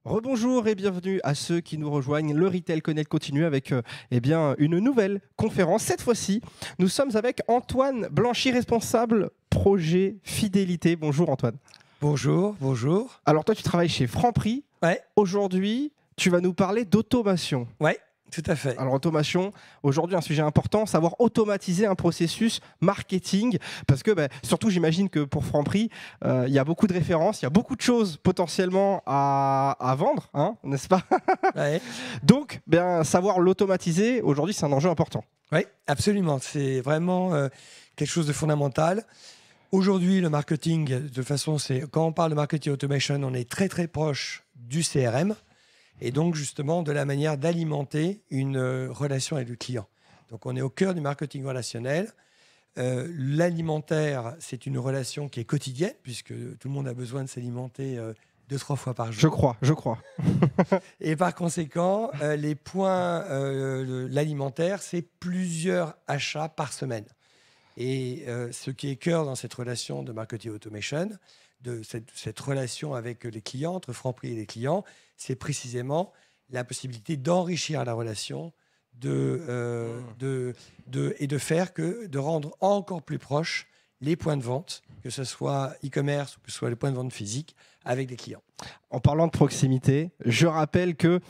Rebonjour et bienvenue à ceux qui nous rejoignent. Le Retail Connect continue avec une nouvelle conférence. Cette fois-ci, nous sommes avec Antoine Blanchy, responsable projet fidélité. Bonjour Antoine. Bonjour, bonjour. Alors toi, tu travailles chez Franprix. Ouais, Aujourd'hui, tu vas nous parler d'automation. ouais, tout à fait. Alors automation, aujourd'hui un sujet important, savoir automatiser un processus marketing, parce que surtout j'imagine que pour Franprix, il y a beaucoup de références, il y a beaucoup de choses potentiellement à vendre, hein, n'est-ce pas? Ouais, Donc savoir l'automatiser, aujourd'hui c'est un enjeu important. ouais, absolument. C'est vraiment quelque chose de fondamental. Aujourd'hui, le marketing, de toute façon, quand on parle de marketing automation, on est très très proche du CRM et donc justement de la manière d'alimenter une relation avec le client. Donc on est au cœur du marketing relationnel. L'alimentaire, c'est une relation qui est quotidienne puisque tout le monde a besoin de s'alimenter 2-3 fois par jour. Je crois. Et par conséquent, les points, l'alimentaire, c'est plusieurs achats par semaine. Et ce qui est cœur dans cette relation de marketing automation, de cette relation avec les clients, entre Franprix et les clients, c'est précisément la possibilité d'enrichir la relation et de rendre encore plus proches les points de vente, que ce soit e-commerce ou que ce soit les points de vente physiques, avec des clients. En parlant de proximité, je rappelle que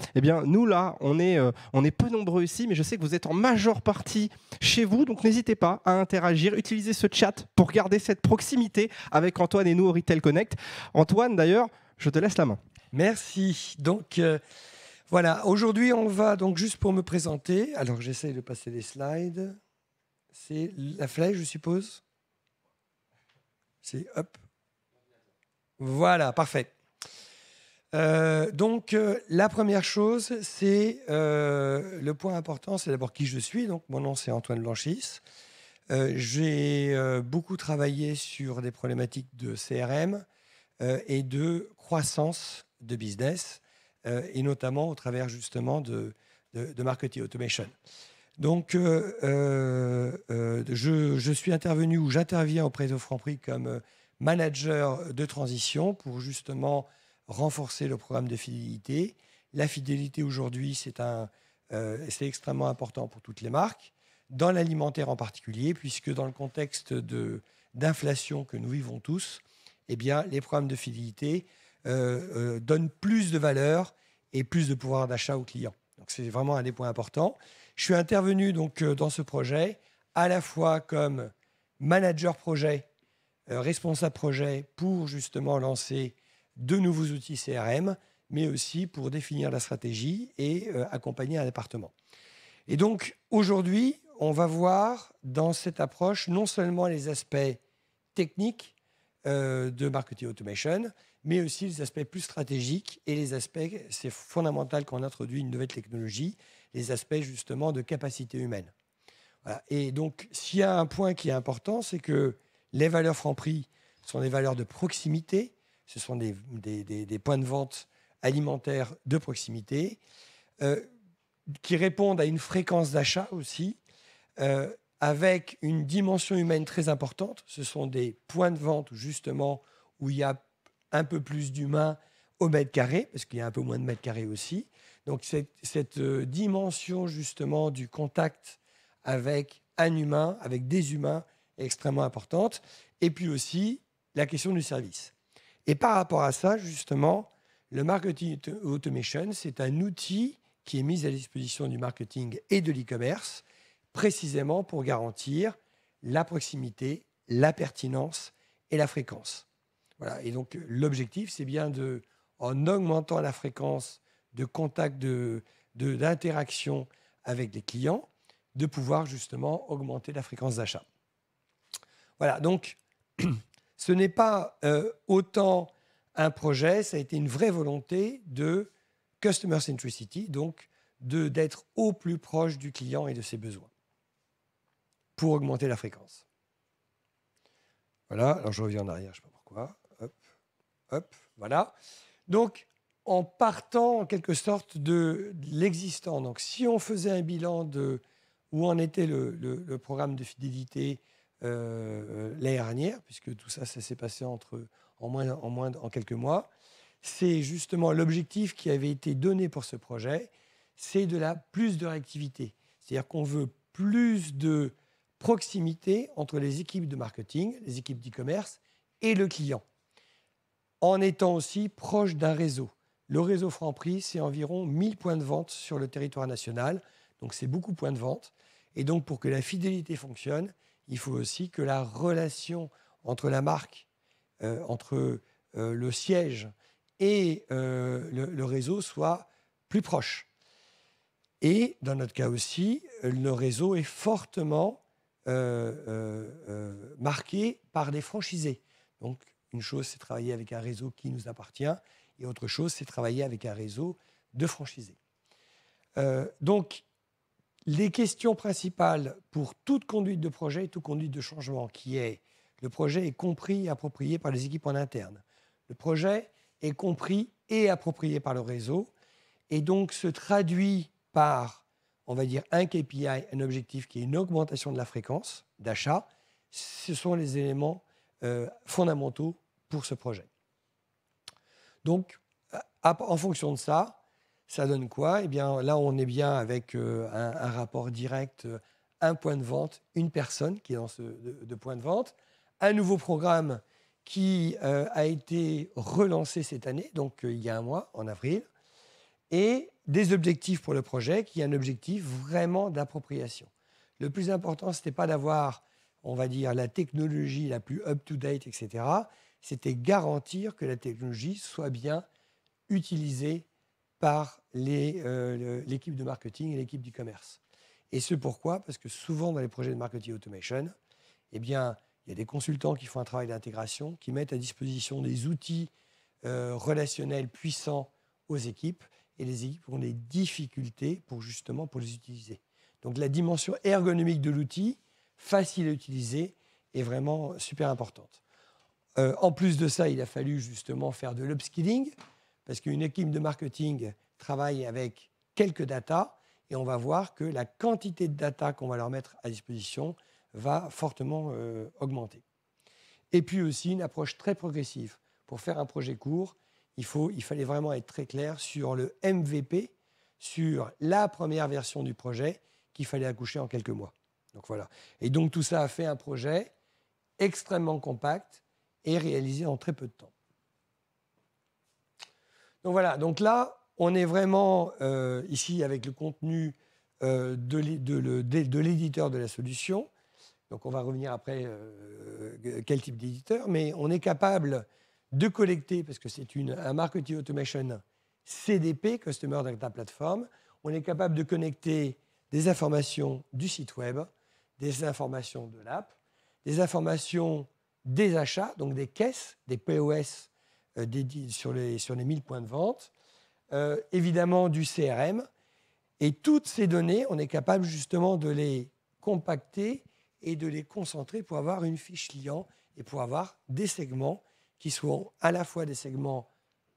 nous là, on est peu nombreux ici, mais je sais que vous êtes en majeure partie chez vous, donc n'hésitez pas à interagir, utilisez ce chat pour garder cette proximité avec Antoine et nous au Retail Connect. Antoine, d'ailleurs, je te laisse la main. Merci. Donc, voilà. Aujourd'hui, on va donc juste pour me présenter. Alors, j'essaye de passer les slides. C'est la flèche, je suppose. C'est hop. Voilà, parfait. Donc, la première chose, c'est le point important, c'est d'abord qui je suis. Donc, mon nom, c'est Antoine Blanchis. J'ai beaucoup travaillé sur des problématiques de CRM et de croissance de business, et notamment au travers justement de marketing automation. Donc, je suis intervenu ou j'interviens auprès de Franprix comme manager de transition pour justement renforcer le programme de fidélité. La fidélité aujourd'hui, c'est extrêmement important pour toutes les marques, dans l'alimentaire en particulier, puisque dans le contexte d'inflation que nous vivons tous, eh bien, les programmes de fidélité donnent plus de valeur et plus de pouvoir d'achat aux clients. Donc, c'est vraiment un des points importants. Je suis intervenu donc, dans ce projet à la fois comme manager projet, responsable projet pour justement lancer de nouveaux outils CRM, mais aussi pour définir la stratégie et accompagner un département. Et donc, aujourd'hui, on va voir dans cette approche non seulement les aspects techniques de marketing automation, mais aussi les aspects plus stratégiques et les aspects, c'est fondamental qu'on introduit une nouvelle technologie, les aspects justement de capacité humaine. Voilà. Et donc, s'il y a un point qui est important, c'est que les valeurs Franprix sont des valeurs de proximité, ce sont des points de vente alimentaires de proximité, qui répondent à une fréquence d'achat aussi, avec une dimension humaine très importante. Ce sont des points de vente justement où il y a un peu plus d'humains au mètre carré, parce qu'il y a un peu moins de mètres carrés aussi. Donc cette dimension justement du contact avec un humain, avec des humains, est extrêmement importante. Et puis aussi la question du service. Et par rapport à ça, justement, le marketing automation, c'est un outil qui est mis à disposition du marketing et de l'e-commerce, précisément pour garantir la proximité, la pertinence et la fréquence. Voilà. Et donc, l'objectif, c'est bien en augmentant la fréquence de contact, d'interaction avec les clients, de pouvoir justement augmenter la fréquence d'achat. Voilà. Donc, ce n'est pas autant un projet, ça a été une vraie volonté de customer centricity, donc d'être au plus proche du client et de ses besoins pour augmenter la fréquence. Voilà, alors je reviens en arrière, je ne sais pas pourquoi. Hop, hop, voilà. Donc, en partant en quelque sorte de l'existant, donc si on faisait un bilan de où en était le programme de fidélité l'année dernière, puisque tout ça, ça s'est passé en quelques mois, c'est justement l'objectif qui avait été donné pour ce projet, c'est plus de réactivité. C'est-à-dire qu'on veut plus de proximité entre les équipes de marketing, les équipes d'e-commerce et le client, en étant aussi proche d'un réseau. Le réseau Franprix, c'est environ 1000 points de vente sur le territoire national, donc c'est beaucoup de points de vente. Et donc pour que la fidélité fonctionne, il faut aussi que la relation entre la marque, entre le siège et le réseau soit plus proche. Et dans notre cas aussi, le réseau est fortement marqué par des franchisés. Donc, une chose, c'est travailler avec un réseau qui nous appartient, et autre chose, c'est travailler avec un réseau de franchisés. Donc, les questions principales pour toute conduite de projet et toute conduite de changement, qui est le projet est compris et approprié par les équipes en interne. Le projet est compris et approprié par le réseau, et donc se traduit par, on va dire, un KPI, un objectif qui est une augmentation de la fréquence d'achat. Ce sont les éléments fondamentaux pour ce projet. Donc, en fonction de ça, ça donne quoi? Eh bien, là, on est bien avec un rapport direct, un point de vente, une personne qui est dans ce de point de vente, un nouveau programme qui a été relancé cette année, donc il y a un mois, en avril, et des objectifs pour le projet, qui est un objectif vraiment d'appropriation. Le plus important, ce n'était pas d'avoir, on va dire, la technologie la plus up-to-date, etc. C'était garantir que la technologie soit bien utilisée par l'équipe de marketing et l'équipe du commerce. Et ce pourquoi? Parce que souvent, dans les projets de marketing automation, eh bien, il y a des consultants qui font un travail d'intégration, qui mettent à disposition des outils relationnels puissants aux équipes, et les équipes ont des difficultés pour les utiliser. Donc la dimension ergonomique de l'outil, facile à utiliser, est vraiment super importante. En plus de ça, il a fallu justement faire de l'upskilling, parce qu'une équipe de marketing travaille avec quelques data, et on va voir que la quantité de data qu'on va leur mettre à disposition va fortement augmenter. Et puis aussi une approche très progressive. Pour faire un projet court, il fallait vraiment être très clair sur le MVP, sur la première version du projet qu'il fallait accoucher en quelques mois. Donc voilà. Et donc tout ça a fait un projet extrêmement compact et réalisé en très peu de temps. Donc voilà. Donc là, on est vraiment ici avec le contenu de l'éditeur de la solution. Donc on va revenir après quel type d'éditeur, mais on est capable de collecter, parce que c'est un marketing automation CDP, Customer Data Platform, on est capable de connecter des informations du site web, des informations de l'app, des informations des achats, donc des caisses, des POS sur les 1000 points de vente, évidemment du CRM, et toutes ces données, on est capable justement de les compacter et de les concentrer pour avoir une fiche client et pour avoir des segments qui soient à la fois des segments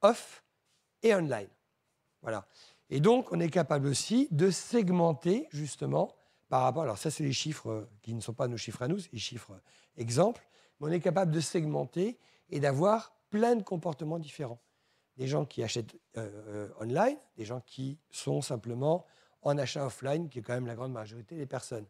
off et online. Voilà. Et donc, on est capable aussi de segmenter justement par rapport... Alors ça, c'est les chiffres qui ne sont pas nos chiffres à nous, c'est les chiffres exemples. Mais on est capable de segmenter et d'avoir plein de comportements différents. Des gens qui achètent online, des gens qui sont simplement en achat offline, qui est quand même la grande majorité des personnes.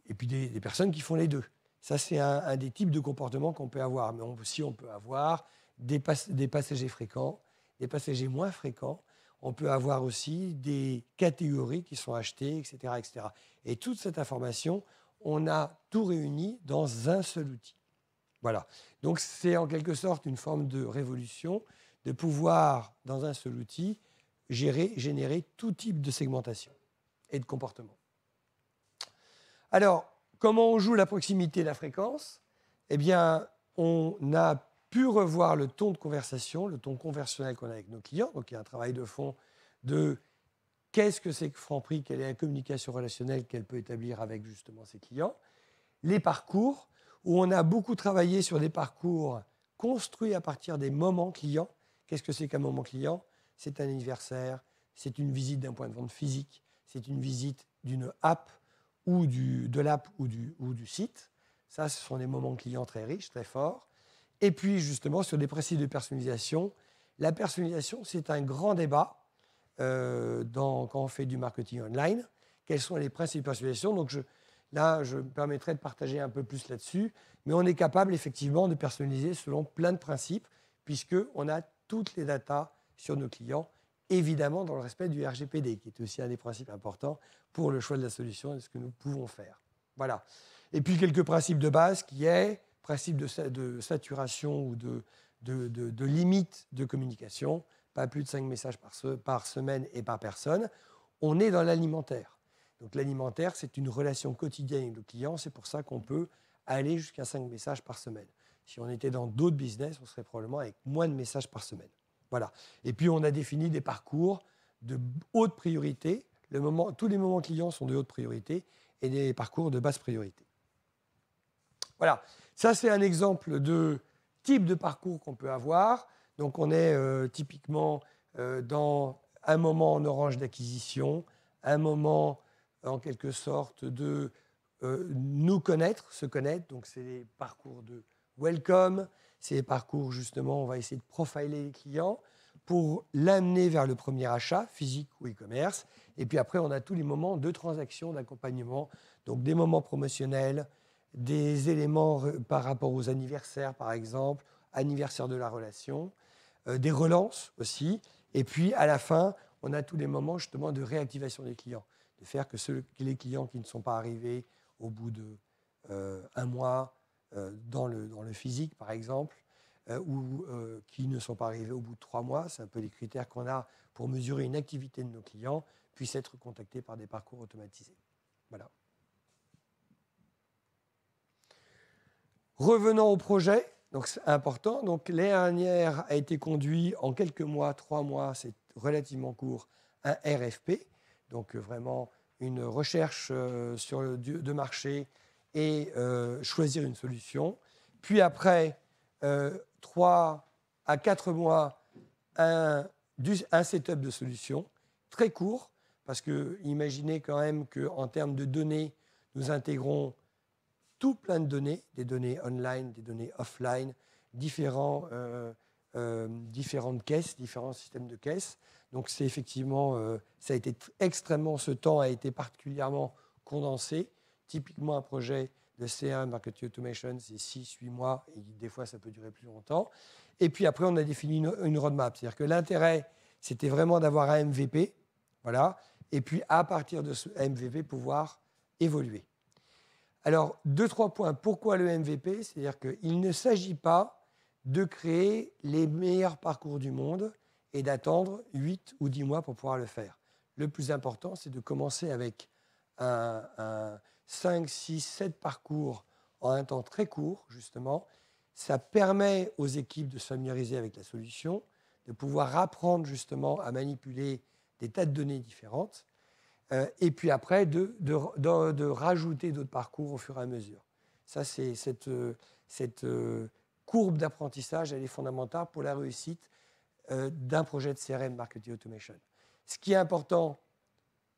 Et puis des personnes qui font les deux. Ça, c'est un des types de comportements qu'on peut avoir. Mais aussi, on peut avoir des passagers fréquents, des passagers moins fréquents. On peut avoir aussi des catégories qui sont achetées, etc., etc. Et toute cette information, on a tout réuni dans un seul outil. Voilà. Donc, c'est en quelque sorte une forme de révolution de pouvoir, dans un seul outil, générer tout type de segmentation et de comportement. Alors, comment on joue la proximité et la fréquence? Eh bien, on a pu revoir le ton de conversation, le ton conversationnel qu'on a avec nos clients. Donc, il y a un travail de fond de qu'est-ce que c'est que Franprix, quelle est la communication relationnelle qu'elle peut établir avec justement ses clients. Les parcours, où on a beaucoup travaillé sur des parcours construits à partir des moments clients. Qu'est-ce que c'est qu'un moment client? C'est un anniversaire, c'est une visite d'un point de vente physique, c'est une visite d'une app, ou de l'app ou du site. Ça, ce sont des moments clients très riches, très forts. Et puis, justement, sur des principes de personnalisation, La personnalisation, c'est un grand débat quand on fait du marketing online. Quels sont les principes de personnalisation? Donc là, je me permettrai de partager un peu plus là-dessus. Mais on est capable effectivement de personnaliser selon plein de principes, puisqu'on a toutes les datas sur nos clients, évidemment dans le respect du RGPD, qui est aussi un des principes importants pour le choix de la solution et de ce que nous pouvons faire. Voilà. Et puis quelques principes de base qui est principe de saturation ou de limite de communication, pas plus de 5 messages par semaine et par personne. On est dans l'alimentaire. Donc l'alimentaire, c'est une relation quotidienne avec le client. C'est pour ça qu'on peut aller jusqu'à 5 messages par semaine. Si on était dans d'autres business, on serait probablement avec moins de messages par semaine. Voilà. Et puis, on a défini des parcours de haute priorité. Tous les moments clients sont de haute priorité et des parcours de basse priorité. Voilà. Ça, c'est un exemple de type de parcours qu'on peut avoir. Donc, on est typiquement dans un moment en orange d'acquisition, un moment en quelque sorte de nous connaître, se connaître. Donc, c'est les parcours de welcome, c'est les parcours justement, on va essayer de profiler les clients pour l'amener vers le premier achat, physique ou e-commerce. Et puis après, on a tous les moments de transaction, d'accompagnement, donc des moments promotionnels, des éléments par rapport aux anniversaires, par exemple, anniversaire de la relation, des relances aussi. Et puis, à la fin, on a tous les moments justement de réactivation des clients, de faire que les clients qui ne sont pas arrivés au bout d'un mois dans le physique, par exemple, ou qui ne sont pas arrivés au bout de 3 mois, c'est un peu les critères qu'on a pour mesurer une activité de nos clients, puissent être contactés par des parcours automatisés. Voilà. Revenons au projet, donc c'est important. Donc l'année dernière a été conduit en quelques mois, 3 mois, c'est relativement court, un RFP, donc vraiment une recherche de marché et choisir une solution. Puis après 3 à 4 mois, un setup de solution très court, parce que imaginez quand même qu'en termes de données, nous intégrons tout plein de données, des données online, des données offline, différentes caisses, différents systèmes de caisses. Donc c'est effectivement, ça a été ce temps a été particulièrement condensé. Typiquement un projet de CRM, Marketing Automation, c'est 6-8 mois, et des fois ça peut durer plus longtemps. Et puis après, on a défini une roadmap. C'est-à-dire que l'intérêt, c'était vraiment d'avoir un MVP, voilà, et puis à partir de ce MVP, pouvoir évoluer. Alors, 2-3 points. Pourquoi le MVP? C'est-à-dire qu'il ne s'agit pas de créer les meilleurs parcours du monde et d'attendre 8 ou 10 mois pour pouvoir le faire. Le plus important, c'est de commencer avec un 5, 6, 7 parcours en un temps très court, justement. Ça permet aux équipes de se familiariser avec la solution, de pouvoir apprendre justement à manipuler des tas de données différentes. Et puis après, de rajouter d'autres parcours au fur et à mesure. Ça, c'est cette courbe d'apprentissage, elle est fondamentale pour la réussite d'un projet de CRM Marketing Automation. Ce qui est important,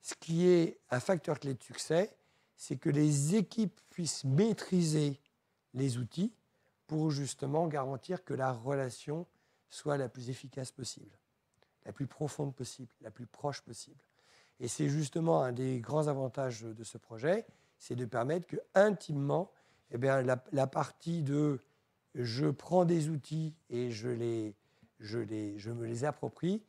ce qui est un facteur clé de succès, c'est que les équipes puissent maîtriser les outils pour justement garantir que la relation soit la plus efficace possible, la plus profonde possible, la plus proche possible. Et c'est justement un des grands avantages de ce projet, c'est de permettre que intimement, eh bien, la partie de je prends des outils et je me les approprie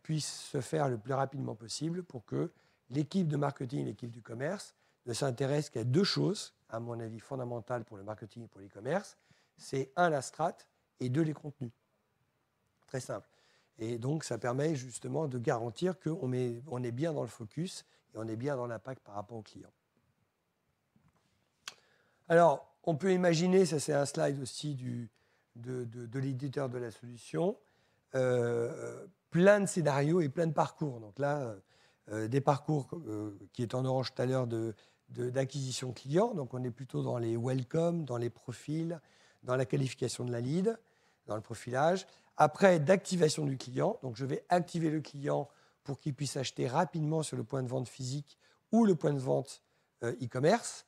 puisse se faire le plus rapidement possible pour que l'équipe de marketing et l'équipe du commerce ne s'intéressent qu'à 2 choses, à mon avis fondamentales pour le marketing et pour l'e-commerce. C'est 1, la strat, et 2, les contenus. Très simple. Et donc, ça permet justement de garantir qu'on est bien dans le focus et on est bien dans l'impact par rapport au client. Alors, on peut imaginer, ça c'est un slide aussi de l'éditeur de la solution, plein de scénarios et plein de parcours. Donc là, des parcours qui est en orange tout à l'heure d'acquisition client. Donc on est plutôt dans les welcome, dans les profils, dans la qualification de la lead, dans le profilage. Après, d'activation du client. Donc, je vais activer le client pour qu'il puisse acheter rapidement sur le point de vente physique ou le point de vente e-commerce,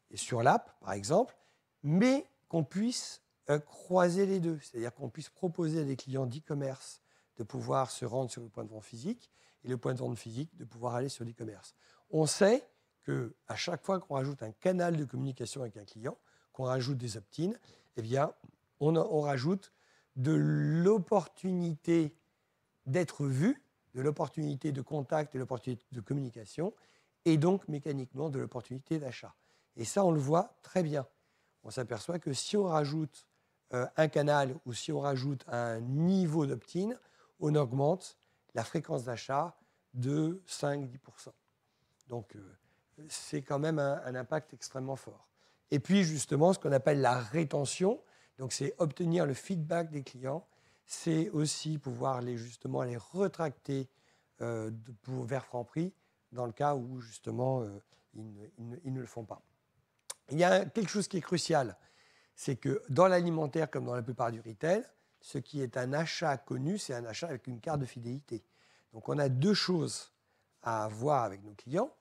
et sur l'app, par exemple, mais qu'on puisse croiser les deux, c'est-à-dire qu'on puisse proposer à des clients d'e-commerce de pouvoir se rendre sur le point de vente physique et le point de vente physique de pouvoir aller sur l'e-commerce. On sait qu'à chaque fois qu'on rajoute un canal de communication avec un client, qu'on rajoute des opt-in, eh bien, on rajoute de l'opportunité d'être vu, de l'opportunité de contact et de l'opportunité de communication, et donc mécaniquement de l'opportunité d'achat. Et ça, on le voit très bien. On s'aperçoit que si on rajoute un canal ou si on rajoute un niveau d'opt-in, on augmente la fréquence d'achat de 5-10%. Donc, c'est quand même un impact extrêmement fort. Et puis, justement, ce qu'on appelle la rétention, donc c'est obtenir le feedback des clients, c'est aussi pouvoir les retracter vers Franprix dans le cas où, justement, ils ne le font pas. Il y a quelque chose qui est crucial, c'est que dans l'alimentaire, comme dans la plupart du retail, ce qui est un achat connu, c'est un achat avec une carte de fidélité. Donc, on a deux choses à voir avec nos clients.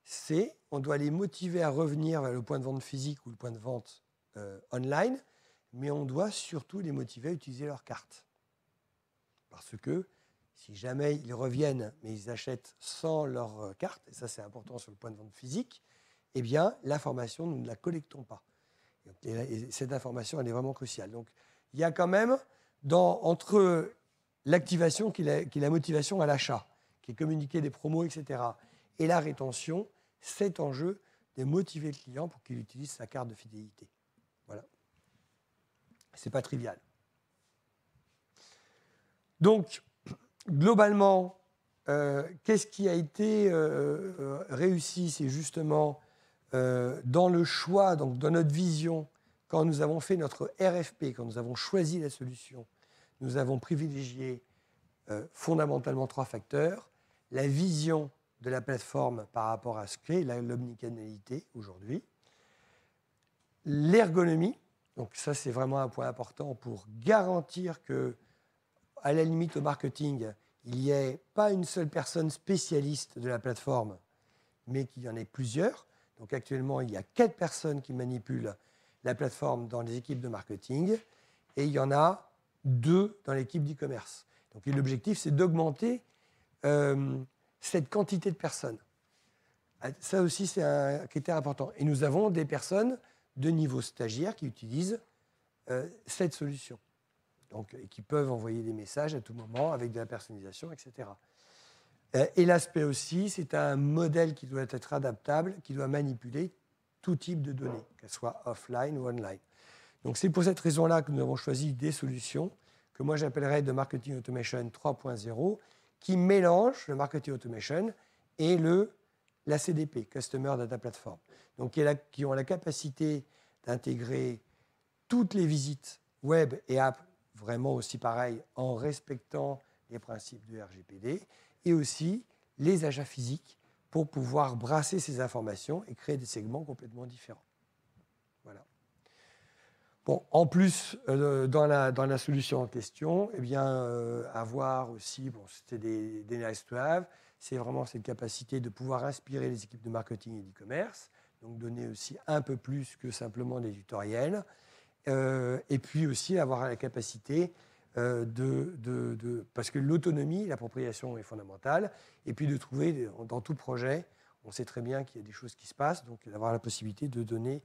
C'est on doit les motiver à revenir vers le point de vente physique ou le point de vente online, mais on doit surtout les motiver à utiliser leur carte. Parce que si jamais ils reviennent, mais ils achètent sans leur carte, et ça c'est important sur le point de vente physique, eh bien l'information, nous ne la collectons pas. Et cette information, elle est vraiment cruciale. Donc il y a quand même, entre l'activation qui est la motivation à l'achat, qui est communiquer des promos, etc., et la rétention, cet enjeu de motiver le client pour qu'il utilise sa carte de fidélité. Voilà. Ce n'est pas trivial. Donc, globalement, qu'est-ce qui a été réussi? C'est justement dans le choix, donc dans notre vision, quand nous avons fait notre RFP, quand nous avons choisi la solution, nous avons privilégié fondamentalement 3 facteurs. La vision de la plateforme par rapport à ce qu'est l'omnicanalité aujourd'hui. L'ergonomie, donc ça c'est vraiment un point important pour garantir que, à la limite au marketing, il n'y ait pas une seule personne spécialiste de la plateforme, mais qu'il y en ait plusieurs. Donc actuellement, il y a 4 personnes qui manipulent la plateforme dans les équipes de marketing et il y en a 2 dans l'équipe d'e-commerce. Donc l'objectif, c'est d'augmenter cette quantité de personnes. Ça aussi, c'est un critère important. Et nous avons des personnes de niveau stagiaire qui utilisent cette solution. Donc, et qui peuvent envoyer des messages à tout moment avec de la personnalisation, etc. Et l'aspect aussi, c'est un modèle qui doit être adaptable, qui doit manipuler tout type de données, qu'elles soient offline ou online. Donc c'est pour cette raison-là que nous avons choisi des solutions que moi j'appellerais de marketing automation 3.0, qui mélangent le marketing automation et la CDP, Customer Data Platform. Donc qui ont la capacité d'intégrer toutes les visites web et app, vraiment aussi pareil, en respectant les principes du RGPD, et aussi les achats physiques pour pouvoir brasser ces informations et créer des segments complètement différents. Voilà. Bon, en plus, dans la solution en question, eh bien, avoir aussi, bon, c'était des nice to have, c'est vraiment cette capacité de pouvoir inspirer les équipes de marketing et d'e-commerce, donc donner aussi un peu plus que simplement des tutoriels, et puis aussi avoir la capacité parce que l'autonomie, l'appropriation est fondamentale, et puis de trouver dans tout projet, on sait très bien qu'il y a des choses qui se passent, donc d'avoir la possibilité de donner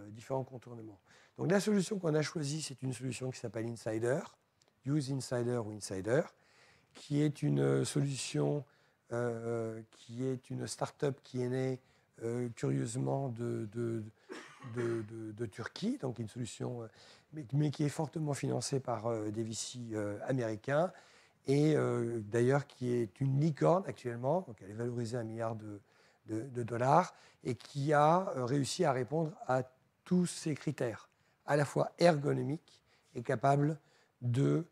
différents contournements. Donc la solution qu'on a choisie, c'est une solution qui s'appelle Insider, Use Insider ou Insider, qui est une solution qui est une start-up qui est née curieusement de Turquie, donc une solution, mais qui est fortement financée par des VC américains, et d'ailleurs qui est une licorne actuellement, donc elle est valorisée à $1 milliard, et qui a réussi à répondre à tous ces critères, à la fois ergonomiques et capable de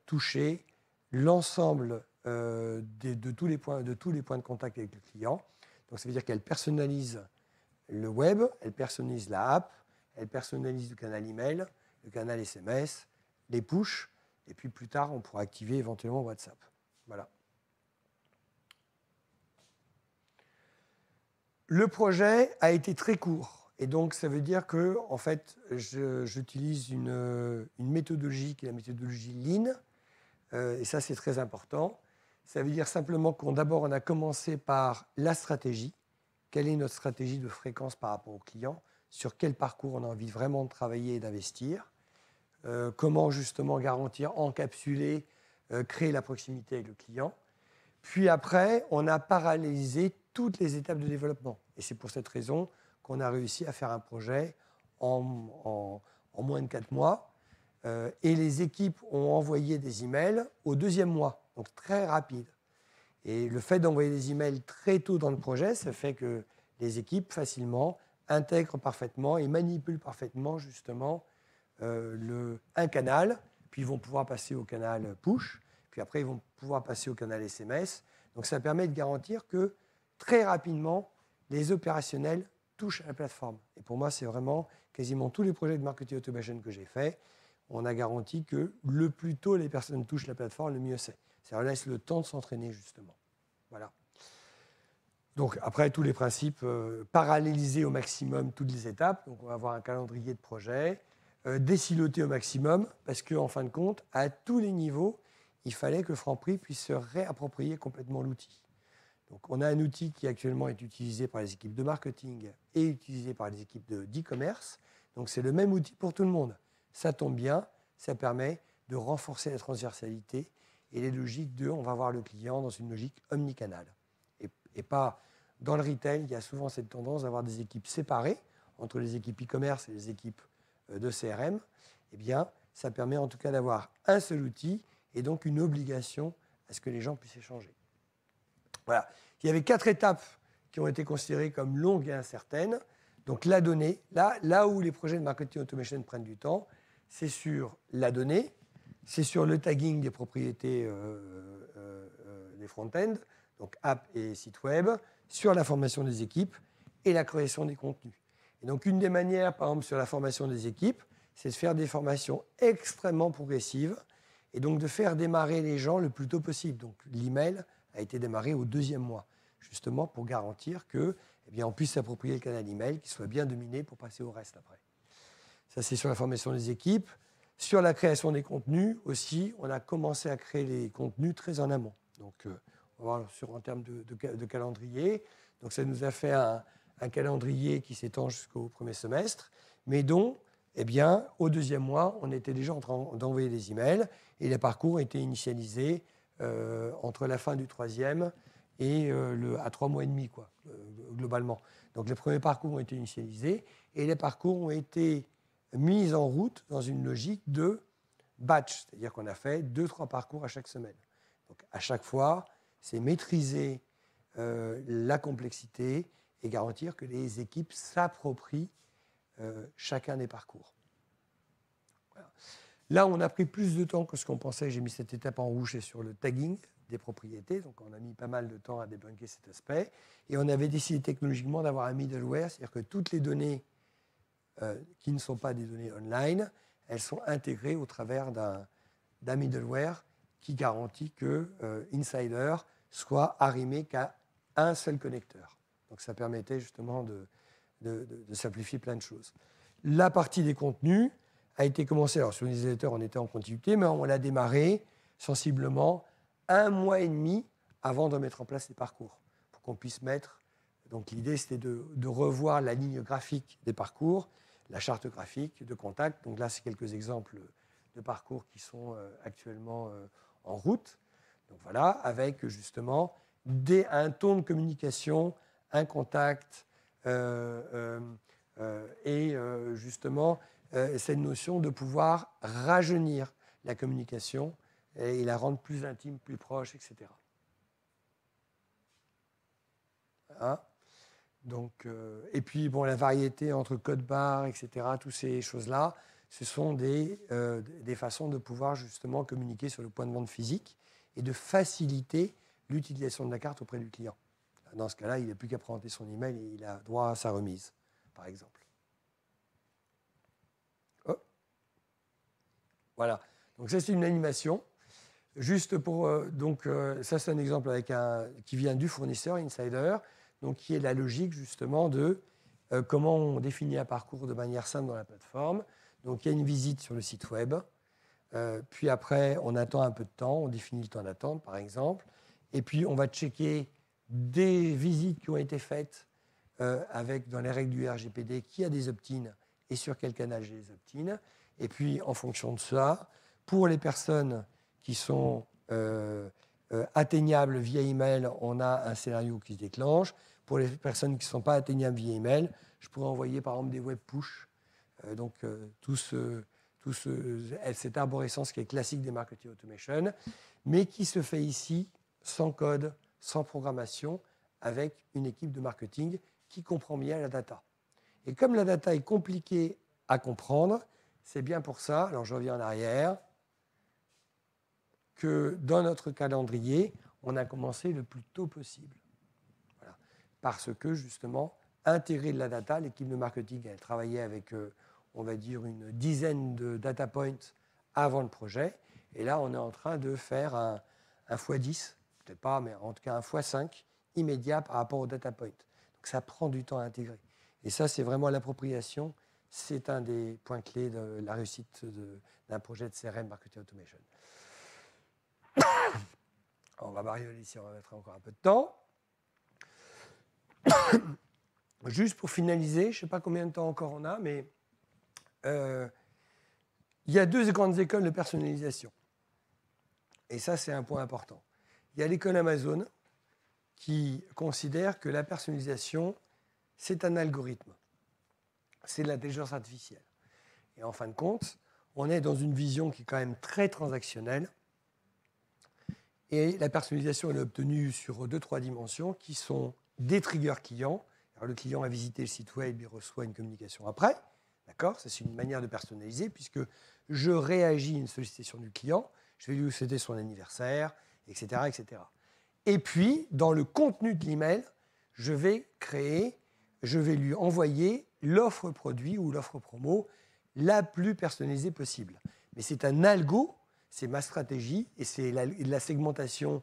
toucher l'ensemble de tous les points de contact avec le client. Donc ça veut dire qu'elle personnalise le web, elle personnalise la app, elle personnalise le canal email, le canal SMS, les push, et puis plus tard, on pourra activer éventuellement WhatsApp. Voilà. Le projet a été très court Et donc, ça veut dire que, en fait, j'utilise une méthodologie qui est la méthodologie Lean. Et ça, c'est très important. Ça veut dire simplement d'abord, on a commencé par la stratégie. Quelle est notre stratégie de fréquence par rapport au client? Sur quel parcours on a envie vraiment de travailler et d'investir? Comment justement garantir, encapsuler, créer la proximité avec le client? Puis après, on a parallélisé toutes les étapes de développement. Et c'est pour cette raison qu'on a réussi à faire un projet en moins de 4 mois. Et les équipes ont envoyé des emails au 2e mois, donc très rapide. Et le fait d'envoyer des emails très tôt dans le projet, ça fait que les équipes facilement intègrent parfaitement et manipulent parfaitement justement un canal, puis ils vont pouvoir passer au canal push, puis après ils vont pouvoir passer au canal SMS. Donc ça permet de garantir que très rapidement, les opérationnels touchent à la plateforme. Et pour moi, c'est vraiment quasiment tous les projets de marketing automation que j'ai faits, on a garanti que le plus tôt les personnes touchent la plateforme, le mieux c'est. Ça leur laisse le temps de s'entraîner, justement. Voilà. Donc, après, tous les principes, paralléliser au maximum toutes les étapes. Donc, on va avoir un calendrier de projet, désiloter au maximum, parce qu'en fin de compte, à tous les niveaux, il fallait que Franprix puisse se réapproprier complètement l'outil. Donc, on a un outil qui actuellement est utilisé par les équipes de marketing et utilisé par les équipes d'e-commerce. Donc, c'est le même outil pour tout le monde. Ça tombe bien, ça permet de renforcer la transversalité et les logiques on va voir le client dans une logique omnicanale. Et pas dans le retail, il y a souvent cette tendance d'avoir des équipes séparées entre les équipes e-commerce et les équipes de CRM. Eh bien, ça permet en tout cas d'avoir un seul outil et donc une obligation à ce que les gens puissent échanger. Voilà. Il y avait 4 étapes qui ont été considérées comme longues et incertaines. Donc la donnée, là où les projets de marketing automation prennent du temps, c'est sur la donnée, c'est sur le tagging des propriétés des front-end, donc app et site web, sur la formation des équipes et la création des contenus. Et donc une des manières, par exemple, sur la formation des équipes, c'est de faire des formations extrêmement progressives et donc de faire démarrer les gens le plus tôt possible. Donc l'email a été démarré au 2e mois, justement pour garantir que, eh bien, on puisse s'approprier le canal email, qu'il soit bien dominé pour passer au reste après. Ça, c'est sur la formation des équipes. Sur la création des contenus aussi, on a commencé à créer les contenus très en amont. Donc, on va voir en termes de calendrier. Donc, ça nous a fait un calendrier qui s'étend jusqu'au 1er semestre, mais dont, eh bien, au 2e mois, on était déjà en train d'envoyer des emails et les parcours ont été initialisés entre la fin du 3e et à 3 mois et demi, quoi, globalement. Donc, les premiers parcours ont été initialisés et les parcours ont été mis en route dans une logique de batch, c'est-à-dire qu'on a fait 2-3 parcours à chaque semaine. Donc, à chaque fois, c'est maîtriser la complexité et garantir que les équipes s'approprient chacun des parcours. Voilà. Là, on a pris plus de temps que ce qu'on pensait. J'ai mis cette étape en rouge, c'est sur le tagging des propriétés. Donc, on a mis pas mal de temps à débunker cet aspect. Et on avait décidé technologiquement d'avoir un middleware, c'est-à-dire que toutes les données qui ne sont pas des données online, elles sont intégrées au travers d'un middleware qui garantit que Insider soit arrimé qu'à un seul connecteur. Donc, ça permettait justement de simplifier plein de choses. La partie des contenus a été commencée, alors sur newsletter, on était en continuité, mais on l'a démarré sensiblement 1 mois et demi avant de mettre en place les parcours, pour qu'on puisse mettre. Donc, l'idée, c'était de revoir la ligne graphique des parcours, la charte graphique de contact. Donc là, c'est quelques exemples de parcours qui sont actuellement en route. Donc voilà, avec justement un ton de communication, un contact et justement cette notion de pouvoir rajeunir la communication et la rendre plus intime, plus proche, etc. Voilà. Donc, et puis, bon, la variété entre code barre, etc., toutes ces choses-là, ce sont des façons de pouvoir justement communiquer sur le point de vente physique et de faciliter l'utilisation de la carte auprès du client. Dans ce cas-là, il n'a plus qu'à présenter son email et il a droit à sa remise, par exemple. Oh. Voilà. Donc, ça, c'est une animation. Juste pour. Ça, c'est un exemple qui vient du fournisseur Insider. Donc, qui est la logique justement de comment on définit un parcours de manière simple dans la plateforme. Donc, il y a une visite sur le site web. Puis après, on attend un peu de temps. On définit le temps d'attente, par exemple. Et puis, on va checker des visites qui ont été faites avec, dans les règles du RGPD, qui a des opt-in et sur quel canal j'ai les opt-in. Et puis, en fonction de ça, pour les personnes qui sont atteignables via email, on a un scénario qui se déclenche. Pour les personnes qui ne sont pas atteignables via email, je pourrais envoyer par exemple des web push. Cette arborescence qui est classique des marketing automation, mais qui se fait ici sans code, sans programmation, avec une équipe de marketing qui comprend bien la data. Et comme la data est compliquée à comprendre, c'est bien pour ça, alors je reviens en arrière, que dans notre calendrier, on a commencé le plus tôt possible. Voilà. Parce que justement, intégrer de la data, l'équipe de marketing, elle travaillait avec, on va dire, une dizaine de data points avant le projet. Et là, on est en train de faire un x10, peut-être pas, mais en tout cas un x5 immédiat par rapport au data point. Donc ça prend du temps à intégrer. Et ça, c'est vraiment l'appropriation. C'est un des points clés de la réussite d'un projet de CRM Marketing Automation. On va barrioler ici, on va mettre encore un peu de temps. Juste pour finaliser, je ne sais pas combien de temps encore on a, mais il y a deux grandes écoles de personnalisation. Et ça, c'est un point important. Il y a l'école Amazon qui considère que la personnalisation, c'est un algorithme. C'est de l'intelligence artificielle. Et en fin de compte, on est dans une vision qui est quand même très transactionnelle. Et la personnalisation, elle est obtenue sur 2-3 dimensions qui sont des triggers clients. Alors, le client a visité le site web, il reçoit une communication après. D'accord ? Ça, c'est une manière de personnaliser puisque je réagis à une sollicitation du client. Je vais lui souhaiter son anniversaire, etc., etc. Et puis, dans le contenu de l'email, je vais lui envoyer l'offre produit ou l'offre promo la plus personnalisée possible. Mais c'est un algo, c'est ma stratégie, et c'est la segmentation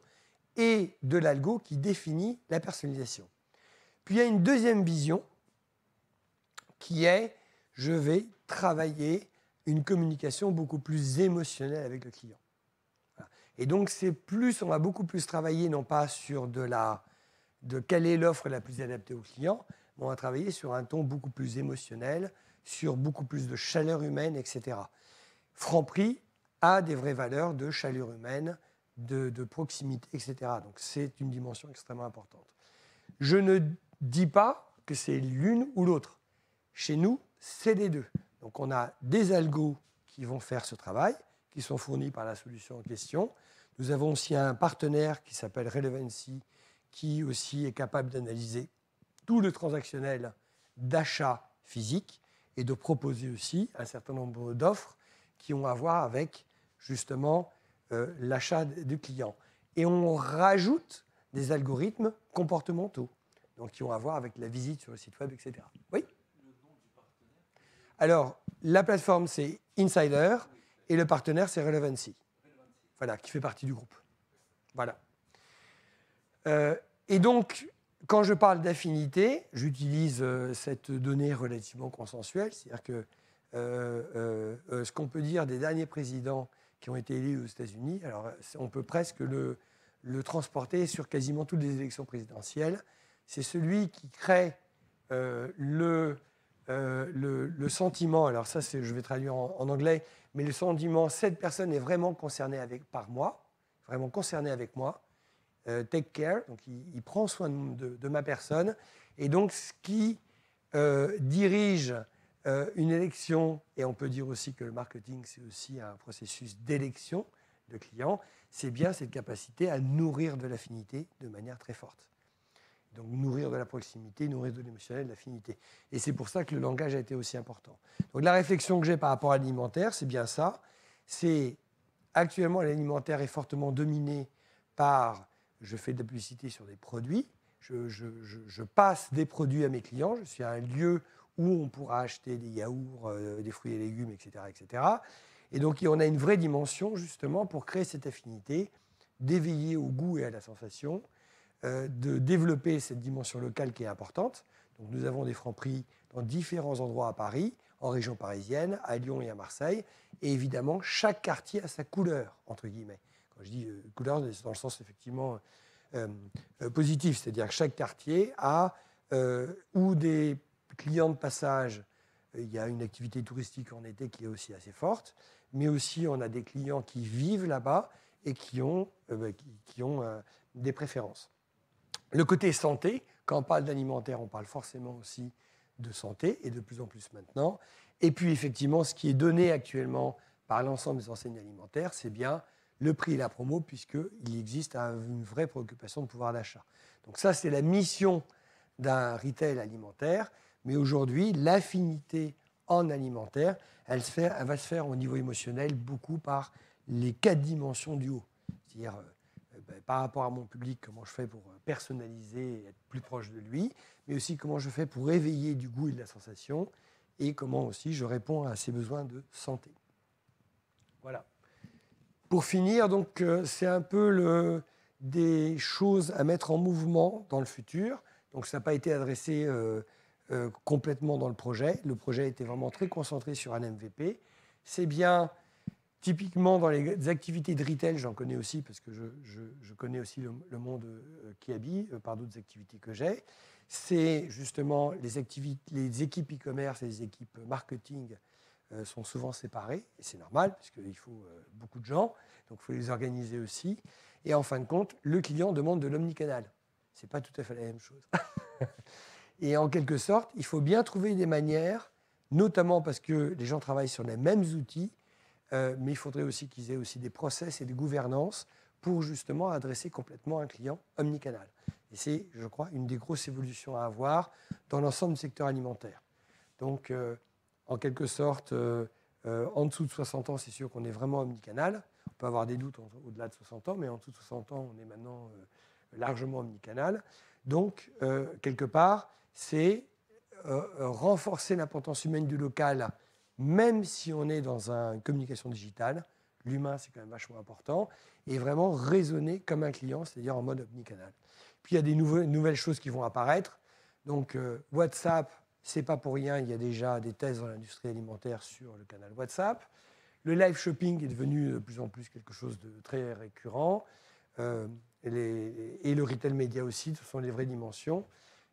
et de l'algo qui définit la personnalisation. Puis il y a une deuxième vision qui est, je vais travailler une communication beaucoup plus émotionnelle avec le client. Voilà. Et donc on va beaucoup plus travailler, non pas sur de quelle est l'offre la plus adaptée au client, mais on va travailler sur un ton beaucoup plus émotionnel, sur beaucoup plus de chaleur humaine, etc. Franprix a des vraies valeurs de chaleur humaine, de proximité, etc. Donc c'est une dimension extrêmement importante. Je ne dis pas que c'est l'une ou l'autre. Chez nous, c'est les deux. Donc on a des algos qui vont faire ce travail, qui sont fournis par la solution en question. Nous avons aussi un partenaire qui s'appelle Relevancy, qui aussi est capable d'analyser tout le transactionnel d'achat physique et de proposer aussi un certain nombre d'offres qui ont à voir avec justement l'achat du client. Et on rajoute des algorithmes comportementaux, donc qui ont à voir avec la visite sur le site web, etc. Oui ? Le nom du partenaire ? Alors, la plateforme, c'est Insider, et le partenaire, c'est Relevancy. Voilà, qui fait partie du groupe. Voilà. Et donc, quand je parle d'affinité, j'utilise cette donnée relativement consensuelle, c'est-à-dire que ce qu'on peut dire des derniers présidents qui ont été élus aux États-Unis, alors on peut presque le transporter sur quasiment toutes les élections présidentielles. C'est celui qui crée le sentiment, alors ça je vais traduire en anglais, mais le sentiment, cette personne est vraiment concernée par moi, vraiment concernée avec moi, take care, donc il prend soin de ma personne, et donc ce qui dirige une élection, et on peut dire aussi que le marketing, c'est aussi un processus d'élection de clients, c'est bien cette capacité à nourrir de l'affinité de manière très forte. Donc nourrir de la proximité, nourrir de l'émotionnel, de l'affinité. Et c'est pour ça que le langage a été aussi important. Donc la réflexion que j'ai par rapport à l'alimentaire, c'est bien ça. C'est actuellement, l'alimentaire est fortement dominé par, je fais de la publicité sur des produits, je passe des produits à mes clients, je suis un lieu où on pourra acheter des yaourts, des fruits et légumes, etc., etc. Et donc, on a une vraie dimension, justement, pour créer cette affinité, d'éveiller au goût et à la sensation, de développer cette dimension locale qui est importante. Donc, nous avons des Franprix dans différents endroits à Paris, en région parisienne, à Lyon et à Marseille. Et évidemment, chaque quartier a sa couleur, entre guillemets. Quand je dis couleur, c'est dans le sens effectivement positif, c'est-à-dire que chaque quartier a ou des clients de passage. Il y a une activité touristique en été qui est aussi assez forte, mais aussi on a des clients qui vivent là-bas et qui ont des préférences. Le côté santé, quand on parle d'alimentaire, on parle forcément aussi de santé, et de plus en plus maintenant. Et puis effectivement, ce qui est donné actuellement par l'ensemble des enseignes alimentaires, c'est bien le prix et la promo, puisqu'il existe une vraie préoccupation de pouvoir d'achat. Donc ça, c'est la mission d'un retail alimentaire. Mais aujourd'hui, l'affinité en alimentaire, elle va se faire au niveau émotionnel beaucoup par les 4 dimensions du haut. C'est-à-dire, par rapport à mon public, comment je fais pour personnaliser et être plus proche de lui, mais aussi comment je fais pour éveiller du goût et de la sensation, et comment aussi je réponds à ses besoins de santé. Voilà. Pour finir, donc, c'est un peu des choses à mettre en mouvement dans le futur. Donc, ça n'a pas été adressé complètement dans le projet. Le projet était vraiment très concentré sur un MVP. C'est bien, typiquement dans les activités de retail, j'en connais aussi parce que je connais aussi le monde qui habille par d'autres activités que j'ai. C'est justement les équipes e-commerce et les équipes marketing sont souvent séparées, et c'est normal, puisqu'il faut beaucoup de gens, donc il faut les organiser aussi. Et en fin de compte, le client demande de l'omnicanal. Ce n'est pas tout à fait la même chose. Et en quelque sorte, il faut bien trouver des manières, notamment parce que les gens travaillent sur les mêmes outils, mais il faudrait aussi qu'ils aient aussi des process et des gouvernances pour justement adresser complètement un client omnicanal. Et c'est, je crois, une des grosses évolutions à avoir dans l'ensemble du secteur alimentaire. Donc, en quelque sorte, en dessous de 60 ans, c'est sûr qu'on est vraiment omnicanal. On peut avoir des doutes au-delà de 60 ans, mais en dessous de 60 ans, on est maintenant largement omnicanal. Donc, quelque part, c'est renforcer l'importance humaine du local, même si on est dans une communication digitale. L'humain, c'est quand même vachement important. Et vraiment raisonner comme un client, c'est-à-dire en mode omnicanal. Puis, il y a des nouvelles choses qui vont apparaître. Donc, WhatsApp, c'est pas pour rien, il y a déjà des thèses dans l'industrie alimentaire sur le canal WhatsApp. Le live shopping est devenu de plus en plus quelque chose de très récurrent. Et le retail média aussi, ce sont les vraies dimensions.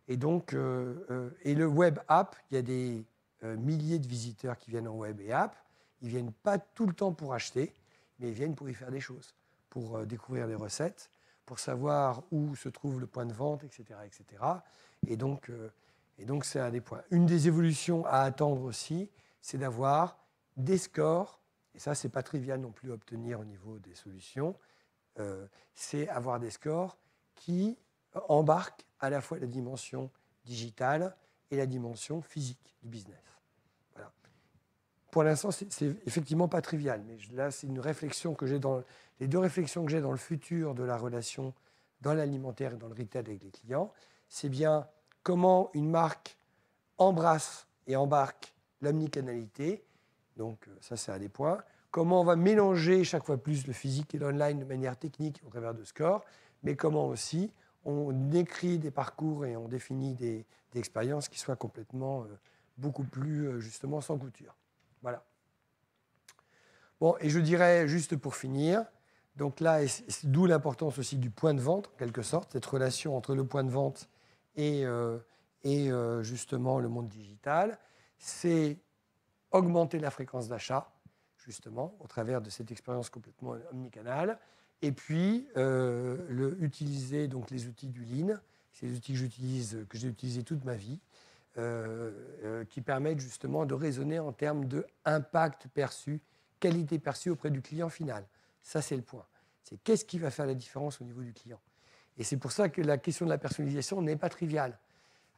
Et donc, et le web app, il y a des milliers de visiteurs qui viennent en web et app. Ils ne viennent pas tout le temps pour acheter, mais ils viennent pour y faire des choses, pour découvrir les recettes, pour savoir où se trouve le point de vente, etc. etc. Et donc, c'est un des points. Une des évolutions à attendre aussi, c'est d'avoir des scores, et ça, ce n'est pas trivial non plus à obtenir au niveau des solutions, c'est avoir des scores qui embarquent à la fois la dimension digitale et la dimension physique du business. Voilà. Pour l'instant, c'est effectivement pas trivial, mais là, c'est une réflexion que j'ai les 2 réflexions que j'ai dans le futur de la relation dans l'alimentaire et dans le retail avec les clients, c'est bien comment une marque embrasse et embarque l'omnicanalité. Donc, ça, c'est un des points. Comment on va mélanger chaque fois plus le physique et l'online de manière technique au travers de scores, mais comment aussi on écrit des parcours et on définit des expériences qui soient complètement beaucoup plus, justement, sans couture. Voilà. Bon, et je dirais, juste pour finir, donc là, d'où l'importance aussi du point de vente, en quelque sorte, cette relation entre le point de vente et justement le monde digital, c'est augmenter la fréquence d'achat, justement, au travers de cette expérience complètement omnicanale, et puis utiliser donc les outils du Lean, c'est les outils que j'ai utilisés toute ma vie, qui permettent justement de raisonner en termes d'impact perçu, qualité perçue auprès du client final. Ça, c'est le point. C'est qu'est-ce qui va faire la différence au niveau du client. Et c'est pour ça que la question de la personnalisation n'est pas triviale.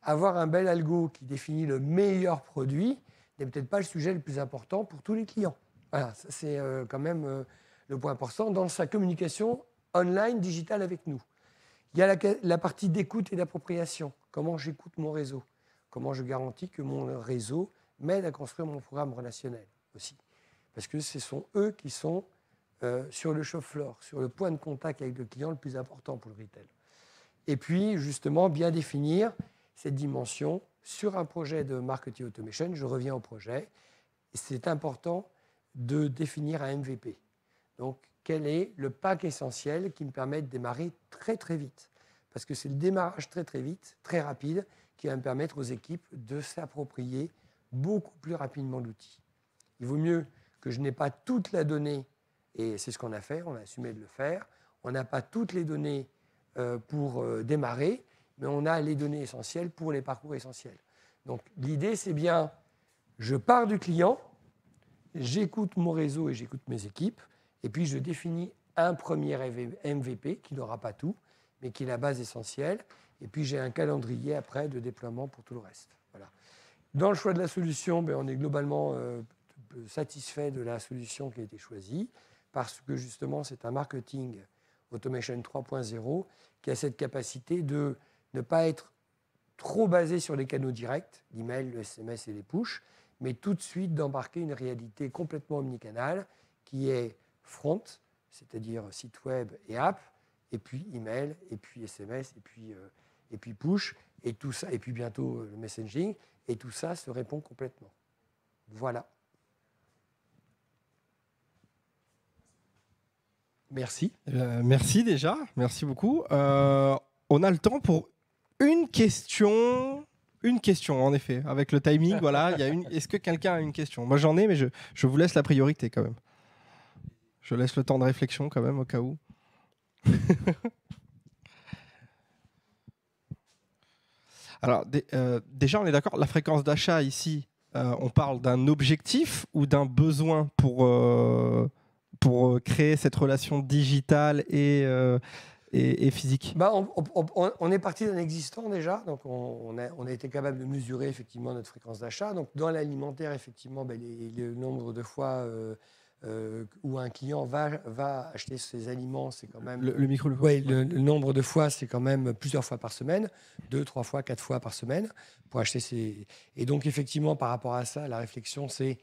Avoir un bel algo qui définit le meilleur produit n'est peut-être pas le sujet le plus important pour tous les clients. Voilà, ça, c'est quand même le point important dans sa communication online, digitale avec nous. Il y a la partie d'écoute et d'appropriation. Comment j'écoute mon réseau? Comment je garantis que mon réseau m'aide à construire mon programme relationnel aussi? Parce que ce sont eux qui sont sur le shop floor, sur le point de contact avec le client le plus important pour le retail. Et puis, justement, bien définir cette dimension sur un projet de marketing automation. Je reviens au projet. C'est important de définir un MVP. Donc, quel est le pack essentiel qui me permet de démarrer très, très vite? Parce que c'est le démarrage très, très vite, très rapide, qui va me permettre aux équipes de s'approprier beaucoup plus rapidement l'outil. Il vaut mieux que je n'ai pas toute la donnée, et c'est ce qu'on a fait, on a assumé de le faire. On n'a pas toutes les données pour démarrer, mais on a les données essentielles pour les parcours essentiels. Donc l'idée, c'est bien, je pars du client, j'écoute mon réseau et j'écoute mes équipes, et puis je définis un premier MVP qui n'aura pas tout, mais qui est la base essentielle, et puis j'ai un calendrier après de déploiement pour tout le reste. Voilà. Dans le choix de la solution, on est globalement satisfait de la solution qui a été choisie, parce que justement, c'est un marketing automation 3.0 qui a cette capacité de ne pas être trop basé sur les canaux directs, l'email, le SMS et les push, mais tout de suite d'embarquer une réalité complètement omnicanale qui est front, c'est-à-dire site web et app, et puis email, et puis SMS, et puis push, et tout ça, et puis bientôt le messaging, et tout ça se répond complètement. Voilà. Merci. Merci déjà, merci beaucoup. On a le temps pour une question, en effet, avec le timing. Voilà, est-ce que quelqu'un a une question? Moi j'en ai, mais je vous laisse la priorité quand même. Je laisse le temps de réflexion quand même au cas où. Alors déjà, on est d'accord, la fréquence d'achat ici, on parle d'un objectif ou d'un besoin pour créer cette relation digitale et physique? On est parti d'un existant déjà, donc on a été capable de mesurer effectivement notre fréquence d'achat. Donc dans l'alimentaire, effectivement, le nombre de fois où un client va acheter ses aliments, c'est quand même... Le micro. Le nombre de fois, c'est quand même plusieurs fois par semaine, 2, 3 fois, 4 fois par semaine pour acheter ses... Et donc effectivement, par rapport à ça, la réflexion, c'est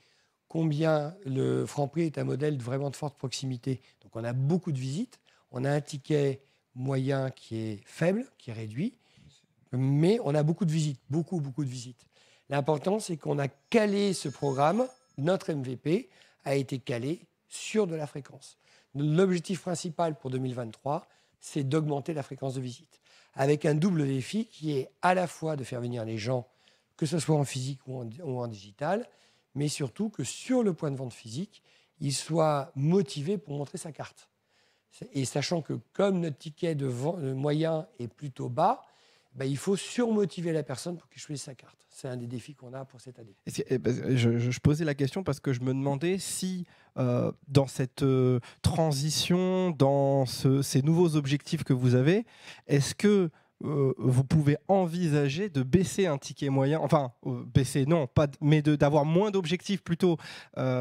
combien le Franprix est un modèle vraiment de forte proximité. Donc on a beaucoup de visites, on a un ticket moyen qui est faible, qui est réduit, mais on a beaucoup de visites, beaucoup de visites. L'important, c'est qu'on a calé ce programme, notre MVP a été calé sur de la fréquence. L'objectif principal pour 2023, c'est d'augmenter la fréquence de visite, avec un double défi qui est à la fois de faire venir les gens, que ce soit en physique ou en digital, mais surtout que sur le point de vente physique, ils soient motivés pour montrer sa carte. Et sachant que comme notre ticket de moyen est plutôt bas, il faut surmotiver la personne pour qu'il choisisse sa carte. C'est un des défis qu'on a pour cette année. Je posais la question parce que je me demandais si dans cette transition, dans ces nouveaux objectifs que vous avez, est-ce que vous pouvez envisager de baisser un ticket moyen, enfin baisser non, pas, mais d'avoir moins d'objectifs plutôt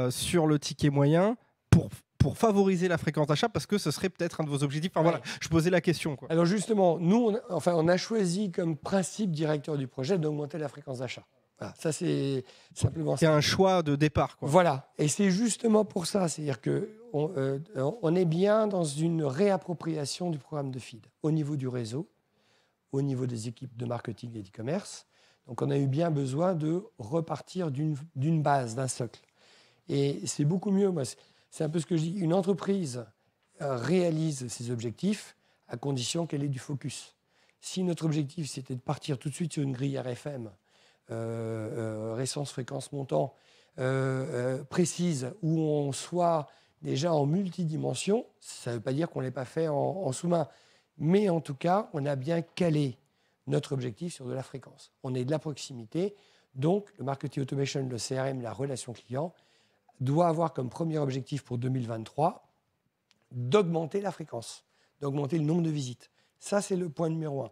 sur le ticket moyen pour favoriser la fréquence d'achat, parce que ce serait peut-être un de vos objectifs. Enfin, voilà, je posais la question, quoi. Alors justement, nous, on a choisi comme principe directeur du projet d'augmenter la fréquence d'achat. Voilà, ça c'est simplement ça. C'est un choix de départ, quoi. Voilà, et c'est justement pour ça, c'est-à-dire qu'on est bien dans une réappropriation du programme de feed au niveau du réseau, au niveau des équipes de marketing et d'e-commerce. Donc on a eu bien besoin de repartir d'une base, d'un socle. Et c'est beaucoup mieux, moi, c'est un peu ce que je dis, une entreprise réalise ses objectifs à condition qu'elle ait du focus. Si notre objectif, c'était de partir tout de suite sur une grille RFM, récence, fréquence, montant, précise, où on soit déjà en multidimension, ça ne veut pas dire qu'on ne l'ait pas fait en sous-main. Mais en tout cas, on a bien calé notre objectif sur de la fréquence. On est de la proximité, donc le marketing automation, le CRM, la relation client, doit avoir comme premier objectif pour 2023 d'augmenter la fréquence, d'augmenter le nombre de visites. Ça, c'est le point numéro 1.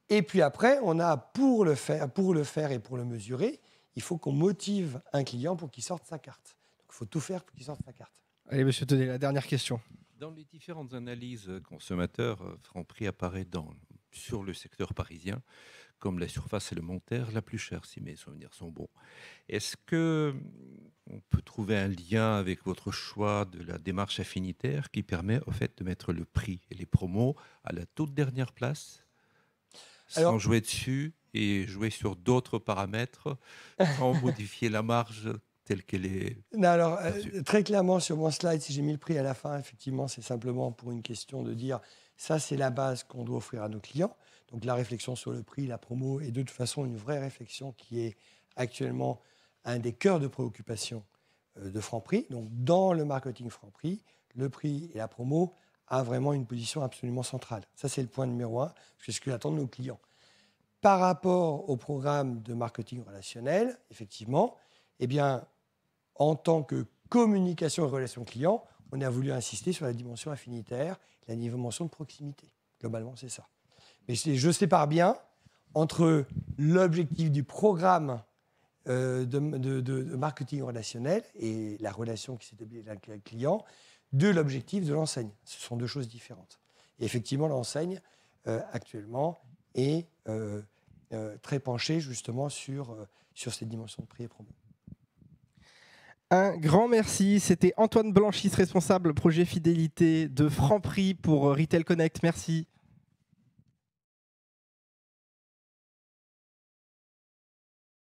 Et puis après, on a pour le faire et pour le mesurer, il faut qu'on motive un client pour qu'il sorte sa carte. Donc, il faut tout faire pour qu'il sorte sa carte. Allez, monsieur Tonnet, la dernière question. Dans les différentes analyses consommateurs, Franprix apparaît sur le secteur parisien comme la surface élémentaire la plus chère, si mes souvenirs sont bons. Est-ce qu'on peut trouver un lien avec votre choix de la démarche affinitaire qui permet au fait de mettre le prix et les promos à la toute dernière place, sans jouer dessus et jouer sur d'autres paramètres sans modifier la marge telle qu'elle est Non, alors, perçue. très clairement, sur mon slide, si j'ai mis le prix à la fin, effectivement, c'est simplement pour une question de dire ça, c'est la base qu'on doit offrir à nos clients. Donc, la réflexion sur le prix, la promo est de toute façon une vraie réflexion qui est actuellement un des cœurs de préoccupation de Franprix. Donc, dans le marketing Franprix, le prix et la promo a vraiment une position absolument centrale. Ça, c'est le point numéro 1, c'est ce que attendent nos clients. Par rapport au programme de marketing relationnel, effectivement, eh bien, en tant que communication et relation client, on a voulu insister sur la dimension affinitaire, la dimension de proximité. Globalement, c'est ça. Mais je sépare bien entre l'objectif du programme de marketing relationnel et la relation qui s'établit avec le client de l'objectif de l'enseigne. Ce sont deux choses différentes. Et effectivement, l'enseigne, actuellement, est très penchée justement sur cette dimension de prix et promo. Un grand merci. C'était Antoine Blanchis, responsable projet fidélité de Franprix pour Retail Connect. Merci.